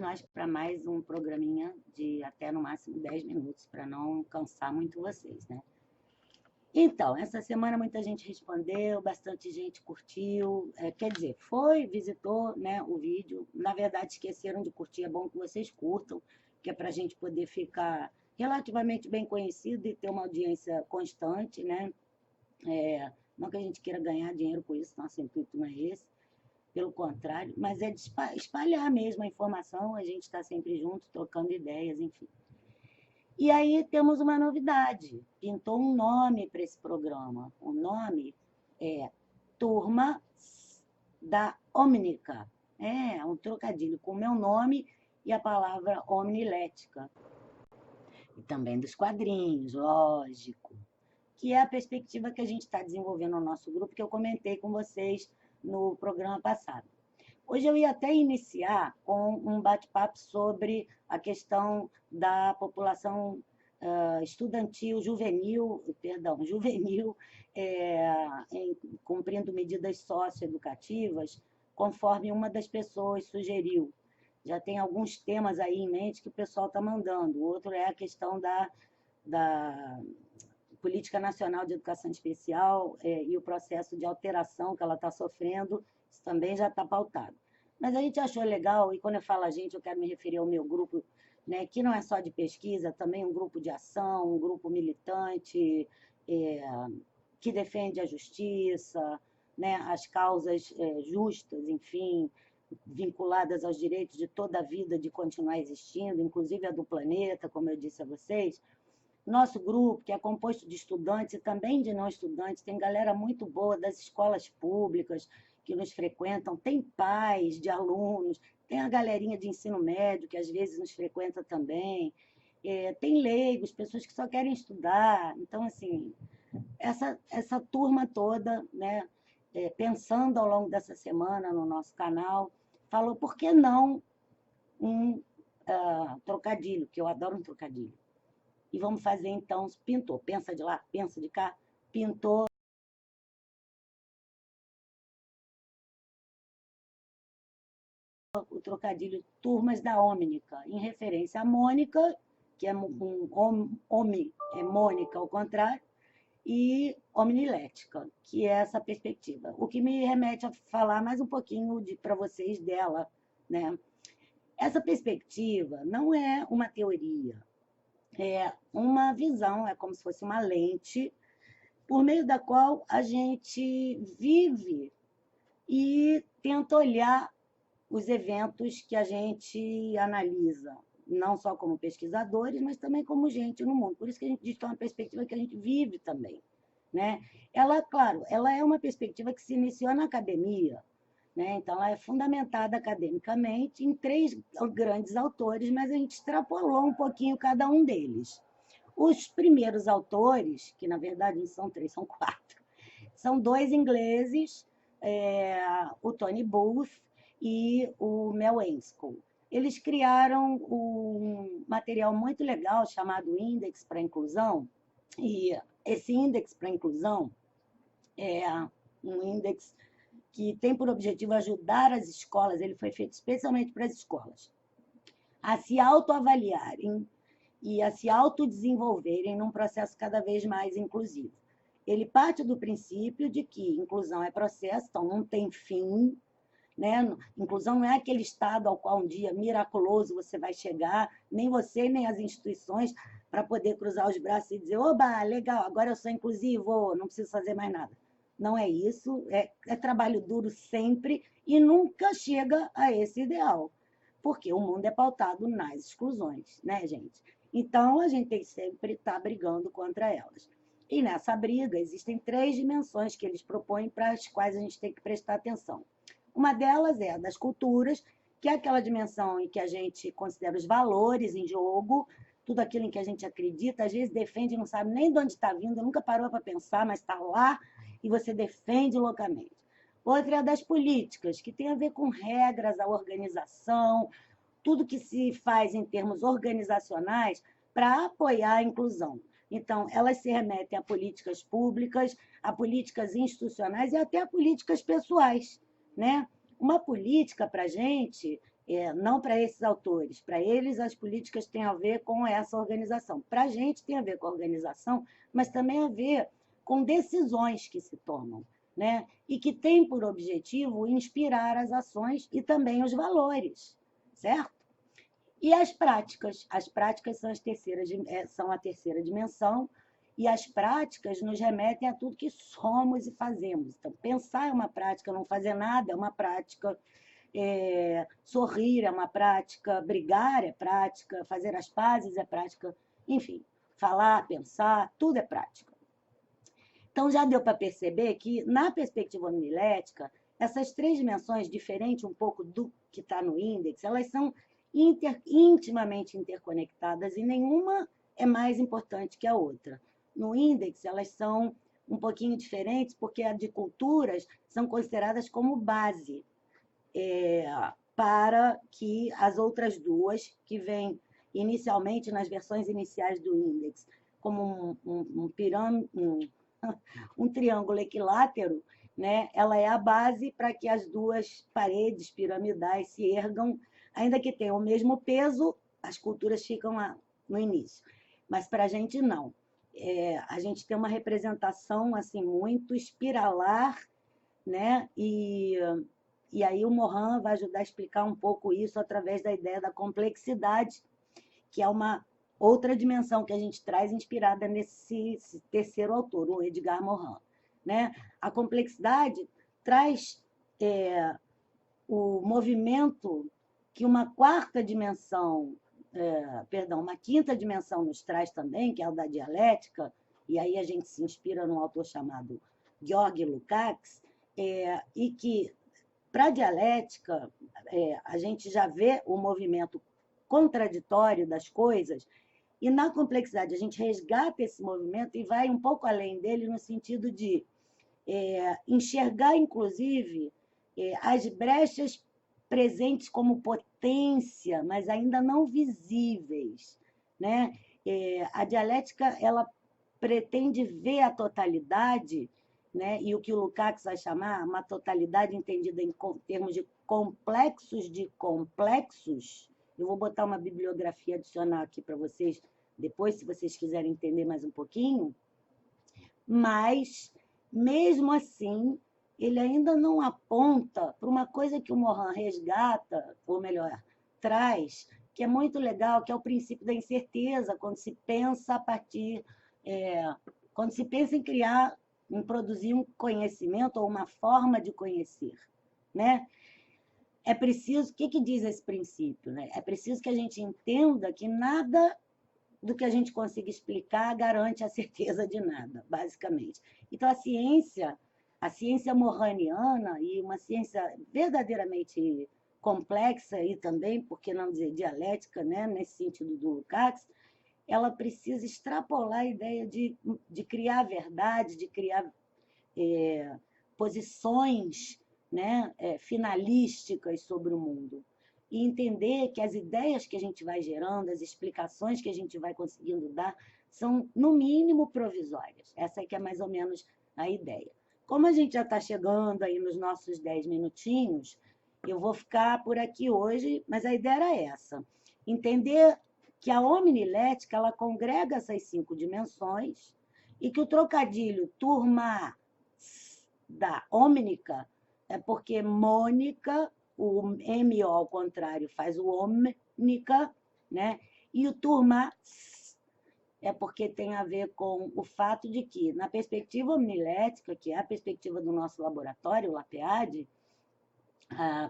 nós para mais um programinha de até no máximo 10 minutos, para não cansar muito vocês, né? Então, essa semana muita gente respondeu, bastante gente curtiu, quer dizer, visitou, né, o vídeo. Na verdade, esqueceram de curtir, é bom que vocês curtam, que é para a gente poder ficar relativamente bem conhecido e ter uma audiência constante, né? Não que a gente queira ganhar dinheiro com isso, nosso intuito não é esse, pelo contrário, mas é de espalhar mesmo a informação, a gente está sempre junto, trocando ideias, enfim. E aí temos uma novidade, pintou um nome para esse programa. O nome é Turma da Omnica. É um trocadilho com o meu nome e a palavra omnilética. E também dos quadrinhos, lógico. Que é a perspectiva que a gente está desenvolvendo no nosso grupo, que eu comentei com vocês no programa passado. Hoje eu ia até iniciar com um bate-papo sobre a questão da população estudantil, juvenil, cumprindo medidas socioeducativas, conforme uma das pessoas sugeriu. Já tem alguns temas aí em mente que o pessoal está mandando. O outro é a questão da Política Nacional de Educação Especial e o processo de alteração que ela está sofrendo, isso também já está pautado. Mas a gente achou legal, e quando eu falo a gente, eu quero me referir ao meu grupo, né, que não é só de pesquisa, também um grupo de ação, um grupo militante, que defende a justiça, né, as causas justas, enfim, vinculadas aos direitos de toda a vida de continuar existindo, inclusive a do planeta, como eu disse a vocês. Nosso grupo, que é composto de estudantes e também de não estudantes, tem galera muito boa das escolas públicas que nos frequentam, tem pais de alunos, tem a galerinha de ensino médio que às vezes nos frequenta também, tem leigos, pessoas que só querem estudar. Então, assim, essa turma toda, né, pensando ao longo dessa semana no nosso canal, falou, por que não um trocadilho, que eu adoro um trocadilho. E vamos fazer, então, pintou. Pensa de lá, pensa de cá, pintou. O trocadilho Turmas da Omnica, em referência à Mônica, que é é Mônica ao contrário, e omnilética, que é essa perspectiva. O que me remete a falar mais um pouquinho para vocês dela, né? Essa perspectiva não é uma teoria, é uma visão, é como se fosse uma lente, por meio da qual a gente vive e tenta olhar os eventos que a gente analisa, não só como pesquisadores, mas também como gente no mundo. Por isso que a gente diz que é uma perspectiva que a gente vive também, né? Ela, claro, ela é uma perspectiva que se iniciou na academia, né? Então, ela é fundamentada academicamente em 3 grandes autores, mas a gente extrapolou um pouquinho cada um deles. Os primeiros autores, que na verdade não são 3, são 4, são 2 ingleses, o Tony Booth e o Mel Enscombe. Eles criaram um material muito legal chamado Índex para a Inclusão, e esse Índex para a Inclusão é um índex que tem por objetivo ajudar as escolas, ele foi feito especialmente para as escolas, a se autoavaliarem e a se autodesenvolverem num processo cada vez mais inclusivo. Ele parte do princípio de que inclusão é processo, então não tem fim, né? Inclusão não é aquele estado ao qual um dia miraculoso você vai chegar, nem você, nem as instituições, para poder cruzar os braços e dizer, oba, legal, agora eu sou inclusivo, não preciso fazer mais nada. Não é isso, é trabalho duro sempre e nunca chega a esse ideal, porque o mundo é pautado nas exclusões, né, gente? Então, a gente tem que sempre estar brigando contra elas. E nessa briga, existem 3 dimensões que eles propõem para as quais a gente tem que prestar atenção. Uma delas é a das culturas, que é aquela dimensão em que a gente considera os valores em jogo, tudo aquilo em que a gente acredita, às vezes defende e não sabe nem de onde está vindo, nunca parou para pensar, mas está lá e você defende loucamente. Outra é a das políticas, que tem a ver com regras, a organização, tudo que se faz em termos organizacionais para apoiar a inclusão. Então, elas se remetem a políticas públicas, a políticas institucionais e até a políticas pessoais, né? Uma política, para a gente, não para esses autores. Para eles, as políticas têm a ver com essa organização. Para a gente, tem a ver com a organização, mas também a ver com decisões que se tomam, né? E que têm por objetivo inspirar as ações e também os valores, certo? E as práticas são a terceira dimensão, e as práticas nos remetem a tudo que somos e fazemos. Então, pensar é uma prática, não fazer nada é uma prática, sorrir é uma prática, brigar é prática, fazer as pazes é prática, enfim, falar, pensar, tudo é prática. Então, já deu para perceber que, na perspectiva homilética, essas três dimensões, diferente um pouco do que está no índex, elas são intimamente interconectadas e nenhuma é mais importante que a outra. No índex, elas são um pouquinho diferentes, porque as de culturas são consideradas como base para que as outras duas, que vêm inicialmente nas versões iniciais do índex, como um triângulo equilátero, né? Ela é a base para que as duas paredes piramidais se ergam, ainda que tenham o mesmo peso, as culturas ficam lá no início. Mas para a gente não. A gente tem uma representação assim muito espiralar, né? E aí o Morin vai ajudar a explicar um pouco isso através da ideia da complexidade, que é uma outra dimensão que a gente traz inspirada nesse terceiro autor, o Edgar Morin, né? A complexidade traz o movimento que uma quarta dimensão, uma quinta dimensão nos traz também, que é o da dialética, e aí a gente se inspira num autor chamado Georg Lukács, e que, para a dialética, a gente já vê o movimento contraditório das coisas, e na complexidade a gente resgata esse movimento e vai um pouco além dele no sentido de enxergar, inclusive, as brechas presentes como potência, mas ainda não visíveis, né? A dialética ela pretende ver a totalidade, né? E o que o Lukács vai chamar uma totalidade entendida em termos de complexos de complexos. Eu vou botar uma bibliografia adicional aqui para vocês, depois, se vocês quiserem entender mais um pouquinho. Mas, mesmo assim, ele ainda não aponta para uma coisa que o Morin resgata, ou melhor, traz, que é muito legal, que é o princípio da incerteza, quando se pensa a partir, quando se pensa em criar, em produzir um conhecimento ou uma forma de conhecer, né? É preciso, o que diz esse princípio, né? É preciso que a gente entenda que nada do que a gente consiga explicar garante a certeza de nada, basicamente. Então, a ciência morraniana, e uma ciência verdadeiramente complexa, e também, por que não dizer dialética, né, nesse sentido do Lukács, ela precisa extrapolar a ideia de criar verdade, de criar posições, né, finalísticas sobre o mundo. E entender que as ideias que a gente vai gerando, as explicações que a gente vai conseguindo dar, são, no mínimo, provisórias. Essa é que é mais ou menos a ideia. Como a gente já está chegando aí nos nossos 10 minutinhos, eu vou ficar por aqui hoje, mas a ideia era essa. Entender que a omnilética, ela congrega essas 5 dimensões e que o trocadilho turma da omnica é porque mônica, o MO ao contrário faz o omnica, né? E o turma é porque tem a ver com o fato de que, na perspectiva omnilética, que é a perspectiva do nosso laboratório, o LAPEAD,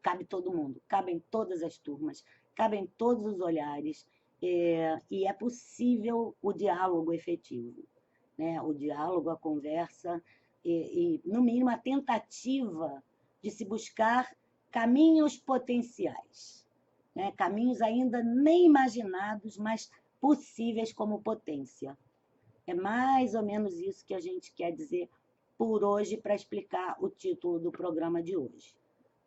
cabe todo mundo, cabem todas as turmas, cabem todos os olhares, e é possível o diálogo efetivo, né? O diálogo, a conversa, no mínimo, a tentativa de se buscar caminhos potenciais, né? Caminhos ainda nem imaginados, mas possíveis como potência. É mais ou menos isso que a gente quer dizer por hoje para explicar o título do programa de hoje.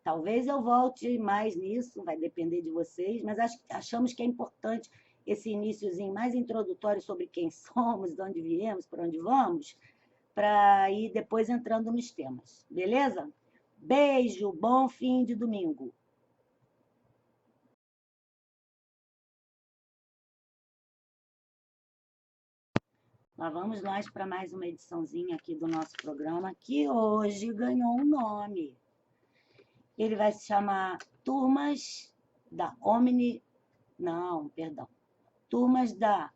Talvez eu volte mais nisso, vai depender de vocês, mas achamos que é importante esse iniciozinho mais introdutório sobre quem somos, de onde viemos, para onde vamos, para ir depois entrando nos temas. Beleza? Beijo, bom fim de domingo. Lá vamos nós para mais uma ediçãozinha aqui do nosso programa, que hoje ganhou um nome. Ele vai se chamar Turmas da Omni... Não, perdão. Turmas da